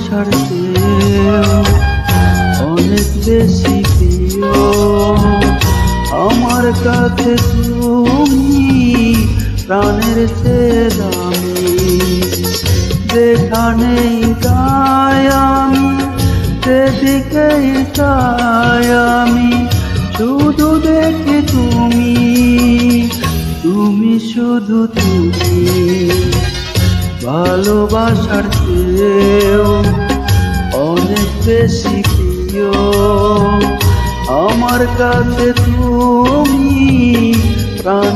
ভালোবাসার চেয়েও অনেক বেশি প্রিয় আমার কাছে তুমি, প্রাণের চেয়ে দামি। যেখানেই যাই আমি সেদিকেই চাই আমি, শুধু দেখি তুমি, তুমি শুধু তুমি। ভালোবাসার চেয়েও অনেক বেশি প্রিয় আমার কাছে তুমি, প্রাণ